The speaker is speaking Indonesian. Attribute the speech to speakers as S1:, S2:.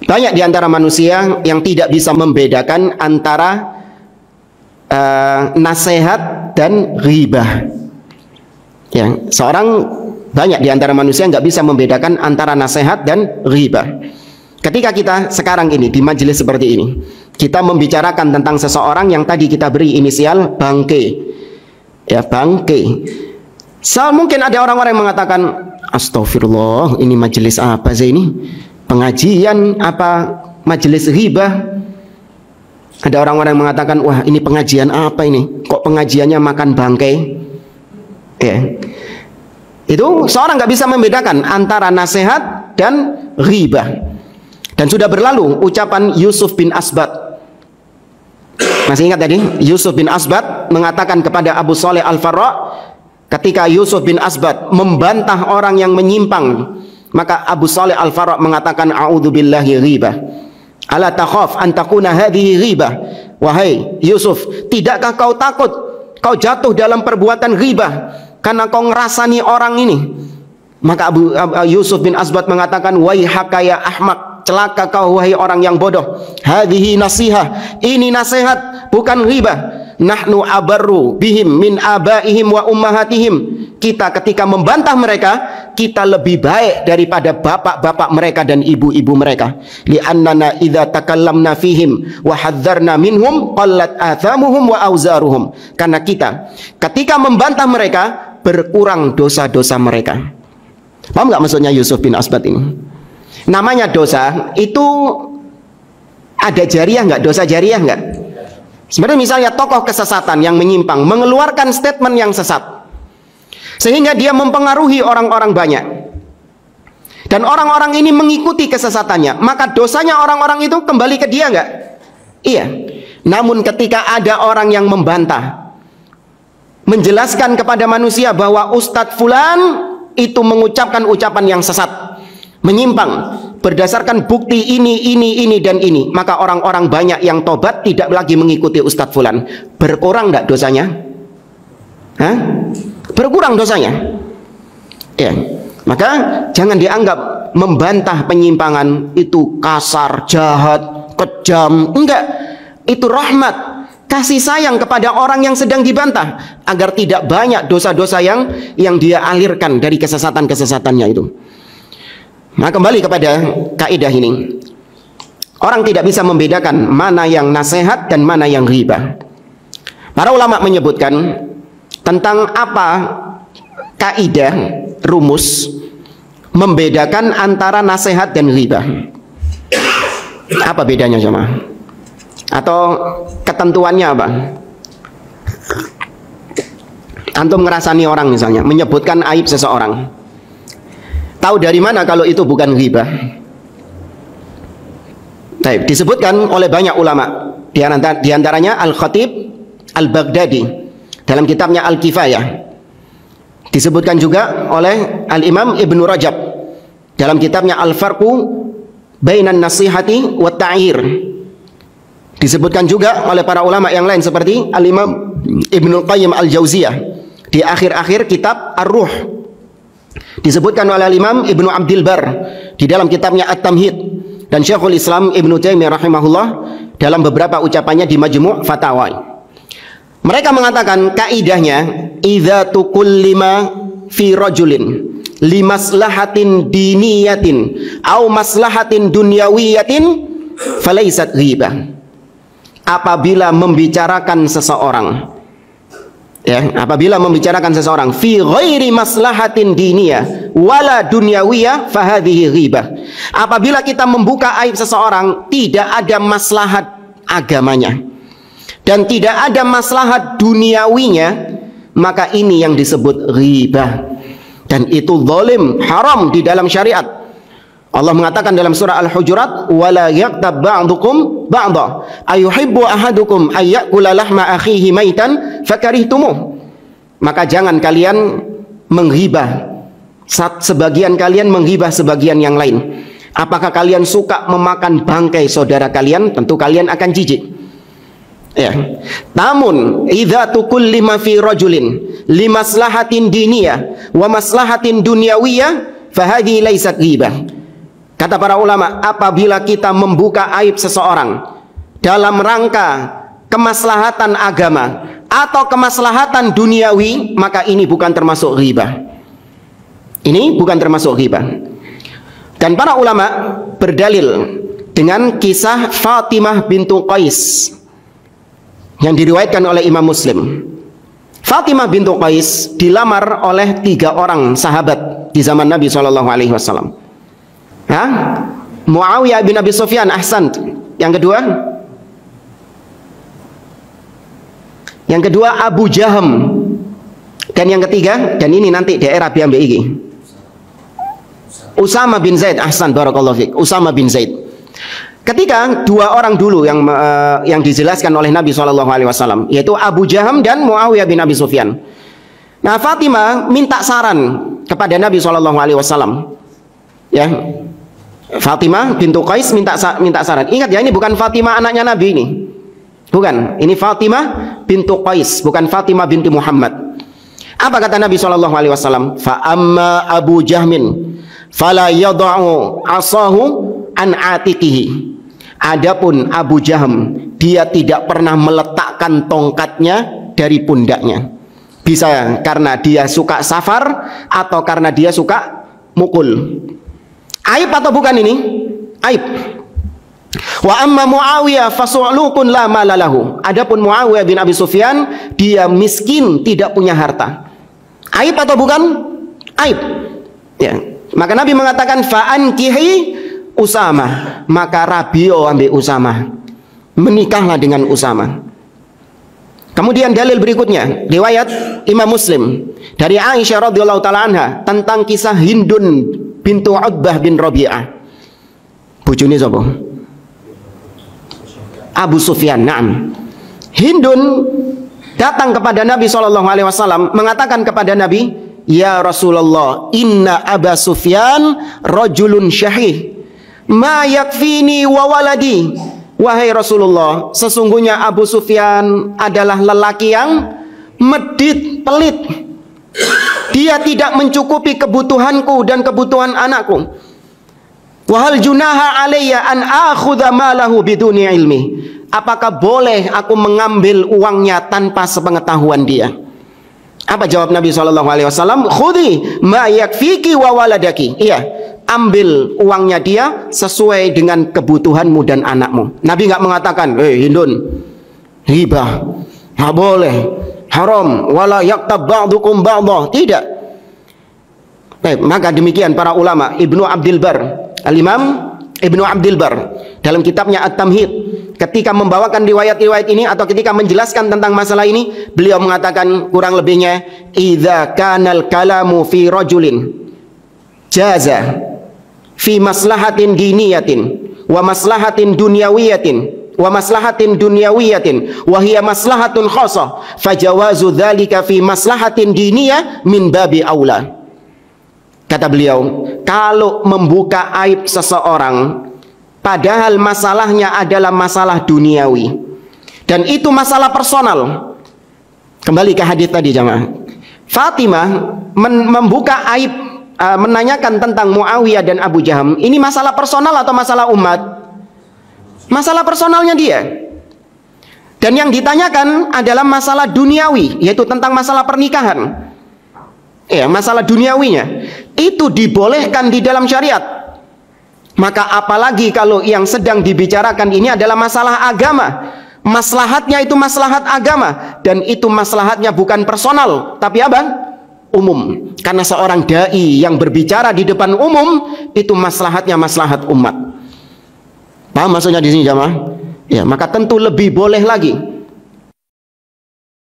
S1: Banyak di antara manusia yang tidak bisa membedakan antara nasihat dan ghibah. Ya, banyak di antara manusia nggak bisa membedakan antara nasihat dan ghibah. Ketika kita sekarang ini di majelis seperti ini, kita membicarakan tentang seseorang yang tadi kita beri inisial Bangke, ya, Bangke. Mungkin ada orang-orang yang mengatakan, astagfirullah, ini majelis apa sih ini? Pengajian apa majelis ghibah? Ada orang-orang yang mengatakan, wah, ini pengajian apa ini? Kok pengajiannya makan bangkai? Ya. Itu seorang nggak bisa membedakan antara nasihat dan ghibah. Dan sudah berlalu ucapan Yusuf bin Asbat. Masih ingat tadi? Yusuf bin Asbat mengatakan kepada Abu Saleh Al-Farra, ketika Yusuf bin Asbat membantah orang yang menyimpang, maka Abu Saleh Al-Farra mengatakan, a'udzubillahi ghibah. Ala takhaf an takuna hadhihi ghibah. Wahai Yusuf, tidakkah kau takut kau jatuh dalam perbuatan ghibah karena kau ngerasani orang ini? Maka Yusuf bin Asbat mengatakan, waihaka ya ahmak, celaka kau wahai orang yang bodoh. Hadhihi nasihah, ini nasihat bukan ghibah. Nahnu abarru bihim min abaihim wa ummahatihim. Kita ketika membantah mereka, kita lebih baik daripada bapak-bapak mereka dan ibu-ibu mereka. Li'annana idza takallamna fihim wa hadzarna minhum qallat athamuhum wa auzaruhum. Karena kita ketika membantah mereka, berkurang dosa-dosa mereka. Paham nggak maksudnya Yusuf bin Asbat ini? Namanya dosa itu ada jariah nggak? Dosa jariah nggak? Sebenarnya misalnya tokoh kesesatan yang menyimpang mengeluarkan statement yang sesat, sehingga dia mempengaruhi orang-orang banyak, dan orang-orang ini mengikuti kesesatannya, maka dosanya orang-orang itu kembali ke dia nggak? Iya. Namun ketika ada orang yang membantah, menjelaskan kepada manusia bahwa Ustadz Fulan itu mengucapkan ucapan yang sesat, menyimpang, berdasarkan bukti ini dan ini, maka orang-orang banyak yang tobat tidak lagi mengikuti Ustadz Fulan. Berkurang nggak dosanya? Hah? Berkurang dosanya. Ya. Maka jangan dianggap membantah penyimpangan itu kasar, jahat, kejam. Enggak. Itu rahmat, kasih sayang kepada orang yang sedang dibantah, agar tidak banyak dosa-dosa yang dia alirkan dari kesesatan-kesesatannya itu. Nah, kembali kepada kaidah ini, orang tidak bisa membedakan mana yang nasihat dan mana yang ghibah. Para ulama menyebutkan tentang apa kaidah rumus membedakan antara nasihat dan ghibah. Apa bedanya jemaah? Atau ketentuannya apa? Antum ngerasani orang misalnya, menyebutkan aib seseorang, tahu dari mana kalau itu bukan ghibah? Baik, disebutkan oleh banyak ulama, di antaranya Al-Khatib Al-Baghdadi dalam kitabnya Al-Kifayah. Disebutkan juga oleh Al-Imam Ibnu Rajab dalam kitabnya Al-Farqu Bainan Nasihati wa Ta'ir. Disebutkan juga oleh para ulama yang lain seperti Al-Imam Ibnu Qayyim Al-Jauziyah di akhir-akhir kitab Ar-Ruh. Disebutkan oleh Imam Ibnu Abdil Bar di dalam kitabnya At-Tamhid, dan Syekhul Islam Ibnu Taimiyah rahimahullah dalam beberapa ucapannya di Majmu' Fatawa. Mereka mengatakan kaidahnya, idza tukullima fi rajulin limaslahatin diniyatin au maslahatin dunyawiyatin falaisat ghibah. Apabila membicarakan seseorang, ya, apabila membicarakan seseorang fi ghairi maslahatin diniyah wala dunyawiyah fahadhihi ghibah. Apabila kita membuka aib seseorang tidak ada maslahat agamanya dan tidak ada maslahat duniawinya, maka ini yang disebut ghibah, dan itu zalim, haram di dalam syariat. Allah mengatakan dalam surah Al-Hujurat, wala yaqtab ba'dukum ba'dha ayuhibbu ahadukum ayyakula lahma akhihi maitan fakarihtumuh. Maka jangan kalian menghibah, sebagian kalian menghibah sebagian yang lain. Apakah kalian suka memakan bangkai saudara kalian? Tentu kalian akan jijik. Ya. Namun idza tukullima fi rajulin limaslahatin diniyah wa maslahatin dunyawiyah fahadhi laysat ghibah. Kata para ulama, apabila kita membuka aib seseorang dalam rangka kemaslahatan agama atau kemaslahatan duniawi, maka ini bukan termasuk ghibah. Ini bukan termasuk ghibah. Dan para ulama berdalil dengan kisah Fatimah bintu Qais yang diriwayatkan oleh Imam Muslim. Fatimah bintu Qais dilamar oleh 3 orang sahabat di zaman Nabi SAW. Muawiyah bin Abi Sufyan, ahsan. Yang kedua Abu Jaham, dan yang ketiga, dan ini nanti daerah BMBI, Usama bin Zaid, ahsan, barakallahu fiik, Usama bin Zaid. Ketika 2 orang dulu yang dijelaskan oleh Nabi SAW, yaitu Abu Jaham dan Muawiyah bin Abi Sufyan. Nah, Fatimah minta saran kepada Nabi SAW. Ya, Fatimah bintu Qais minta saran. Ingat ya, ini bukan Fatimah anaknya Nabi ini. Bukan, ini Fatimah bintu Qais, bukan Fatimah binti Muhammad. Apa kata Nabi SAW? Fa amma Abu Jahmin fala yada'u asahu an atiqihi. Adapun Abu Jaham, dia tidak pernah meletakkan tongkatnya dari pundaknya. Bisa karena dia suka safar atau karena dia suka mukul. Aib atau bukan ini? Aib. Wa amma Muawiyah fasu'lukun la malalahu. Adapun Muawiyah bin Abi Sufyan, dia miskin, tidak punya harta. Aib atau bukan? Aib. Ya. Maka Nabi mengatakan fa'ankihi Usama, maka Rabio ambil Usama, menikahlah dengan Usama. Kemudian dalil berikutnya, riwayat Imam Muslim dari Aisyah radhiyallahu taala anha tentang kisah Hindun bintu Utbah bin Rabi'ah. Bojone sapa? Abu Sufyan. Naam. Hindun datang kepada Nabi SAW, mengatakan kepada Nabi, ya Rasulullah, inna Aba Sufyan rajulun syahih, ma yakfini wa waladi. Wahai Rasulullah, sesungguhnya Abu Sufyan adalah lelaki yang medit, pelit. Dia tidak mencukupi kebutuhanku dan kebutuhan anakku. Wahal junaha alayya an akhudha malahu biduni ilmi. Apakah boleh aku mengambil uangnya tanpa sepengetahuan dia? Apa jawab Nabi SAW? Khudhi ma yakfiki wa waladaki. Iya, ambil uangnya dia sesuai dengan kebutuhanmu dan anakmu. Nabi nggak mengatakan, Hindun, hibah, nggak boleh, haram, wala yaktab ba'dukum ba'dah. Tidak. Baik, maka demikian para ulama. Ibnu Abdul Bar, Al-Imam Ibnu Abdul Bar dalam kitabnya At-Tamhid, ketika membawakan riwayat-riwayat ini atau ketika menjelaskan tentang masalah ini, beliau mengatakan kurang lebihnya, idza kanal kalamu fi rajulin jaza fi maslahatin diniyatin wa maslahatin dunyawiyatin wa hiya maslahatun khassa fajawazu dzalika fi maslahatin diniyah min babi aula. Kata beliau, kalau membuka aib seseorang padahal masalahnya adalah masalah duniawi dan itu masalah personal. Kembali ke hadis tadi jamaah. Fatimah membuka aib, menanyakan tentang Muawiyah dan Abu Jaham. Ini masalah personal atau masalah umat? Masalah personalnya dia. Dan yang ditanyakan adalah masalah duniawi, yaitu tentang masalah pernikahan. Ya, masalah duniawinya itu dibolehkan di dalam syariat. Maka apalagi kalau yang sedang dibicarakan ini adalah masalah agama. Maslahatnya itu maslahat agama, dan itu maslahatnya bukan personal, tapi apa? Umum. Karena seorang dai yang berbicara di depan umum itu maslahatnya maslahat umat. Paham maksudnya di sini jamaah? Ya, maka tentu lebih boleh lagi